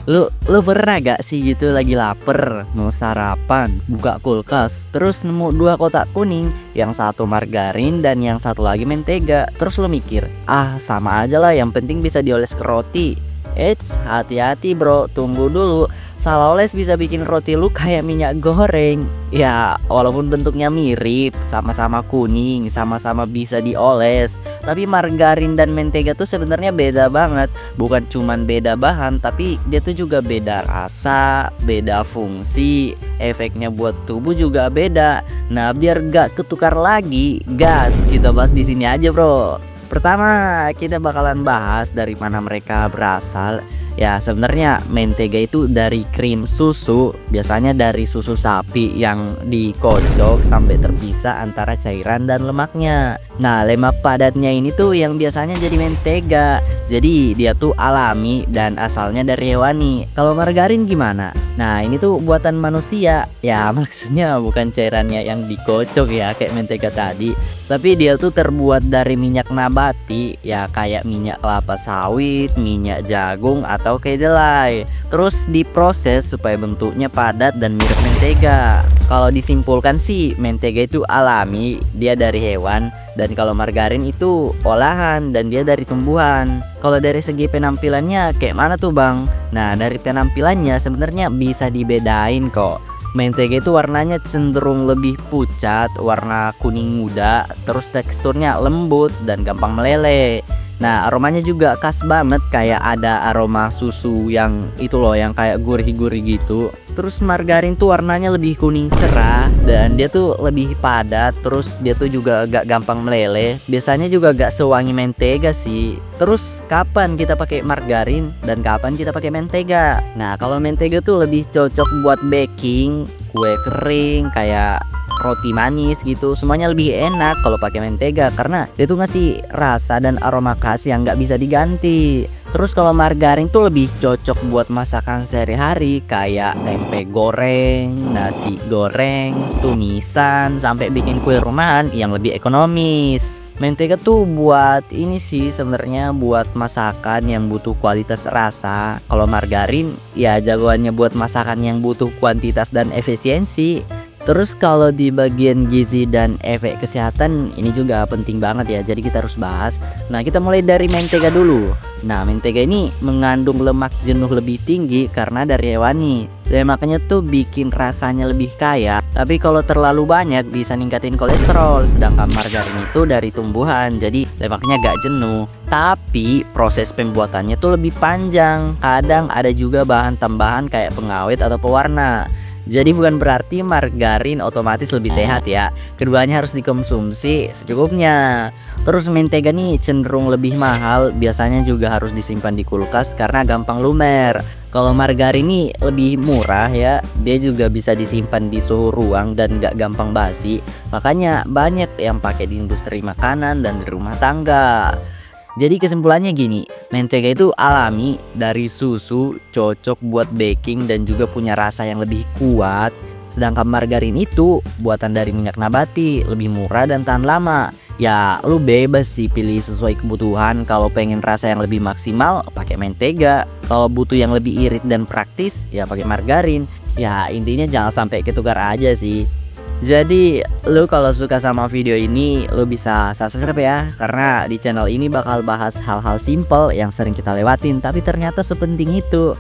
Lu pernah gak sih gitu lagi lapar, mau sarapan, buka kulkas, terus nemu dua kotak kuning, yang satu margarin dan yang satu lagi mentega. Terus lu mikir, ah sama aja lah, yang penting bisa dioles ke roti. Eits, hati-hati bro, tunggu dulu. Salah oles bisa bikin roti lu kayak minyak goreng. Ya, walaupun bentuknya mirip, sama-sama kuning, sama-sama bisa dioles, tapi margarin dan mentega tuh sebenarnya beda banget. Bukan cuman beda bahan, tapi dia tuh juga beda rasa, beda fungsi, efeknya buat tubuh juga beda. Nah, biar gak ketukar lagi, gas kita bahas di sini aja, bro. Pertama, kita bakalan bahas dari mana mereka berasal. Ya, sebenarnya mentega itu dari krim susu, biasanya dari susu sapi yang dikocok sampai terpisah antara cairan dan lemaknya. Nah, lemak padatnya ini tuh yang biasanya jadi mentega. Jadi dia tuh alami dan asalnya dari hewani. Kalau margarin gimana? Nah, ini tuh buatan manusia. Ya, maksudnya bukan cairannya yang dikocok ya kayak mentega tadi, tapi dia tuh terbuat dari minyak nabati, ya kayak minyak kelapa sawit, minyak jagung atau kedelai. Terus diproses supaya bentuknya padat dan mirip mentega. Kalau disimpulkan sih, mentega itu alami, dia dari hewan, dan kalau margarin itu olahan dan dia dari tumbuhan. Kalau dari segi penampilannya kayak mana tuh bang? Nah, dari penampilannya sebenarnya bisa dibedain kok. Mentega itu warnanya cenderung lebih pucat, warna kuning muda, terus teksturnya lembut dan gampang meleleh. Nah, aromanya juga khas banget, kayak ada aroma susu yang itu loh, yang kayak gurih-gurih gitu. Terus margarin tuh warnanya lebih kuning cerah dan dia tuh lebih padat, terus dia tuh juga agak gampang meleleh. Biasanya juga agak sewangi mentega sih. Terus kapan kita pakai margarin dan kapan kita pakai mentega? Nah, kalau mentega tuh lebih cocok buat baking, kue kering kayak roti manis gitu, semuanya lebih enak kalau pakai mentega karena dia tuh ngasih rasa dan aroma khas yang nggak bisa diganti. Terus kalau margarin tuh lebih cocok buat masakan sehari-hari kayak tempe goreng, nasi goreng, tumisan, sampai bikin kue rumahan yang lebih ekonomis. Mentega tuh buat ini sih sebenarnya buat masakan yang butuh kualitas rasa. Kalau margarin ya jagoannya buat masakan yang butuh kuantitas dan efisiensi. Terus kalau di bagian gizi dan efek kesehatan ini juga penting banget ya, jadi kita harus bahas. Nah, kita mulai dari mentega dulu. Nah, mentega ini mengandung lemak jenuh lebih tinggi karena dari hewani. Lemaknya tuh bikin rasanya lebih kaya, tapi kalau terlalu banyak bisa ningkatin kolesterol. Sedangkan margarin itu dari tumbuhan, jadi lemaknya gak jenuh. Tapi proses pembuatannya tuh lebih panjang. Kadang ada juga bahan tambahan kayak pengawet atau pewarna. Jadi bukan berarti margarin otomatis lebih sehat ya. Keduanya harus dikonsumsi secukupnya. Terus mentega nih cenderung lebih mahal, biasanya juga harus disimpan di kulkas karena gampang lumer. Kalau margarin ini lebih murah ya, dia juga bisa disimpan di suhu ruang dan gak gampang basi. Makanya banyak yang pakai di industri makanan dan di rumah tangga. Jadi kesimpulannya gini, mentega itu alami dari susu, cocok buat baking dan juga punya rasa yang lebih kuat. Sedangkan margarin itu buatan dari minyak nabati, lebih murah dan tahan lama. Ya lu bebas sih pilih sesuai kebutuhan. Kalau pengen rasa yang lebih maksimal pakai mentega, kalau butuh yang lebih irit dan praktis ya pakai margarin. Ya intinya jangan sampai ketukar aja sih. Jadi lu kalau suka sama video ini lu bisa subscribe ya, karena di channel ini bakal bahas hal-hal simple yang sering kita lewatin tapi ternyata sepenting itu.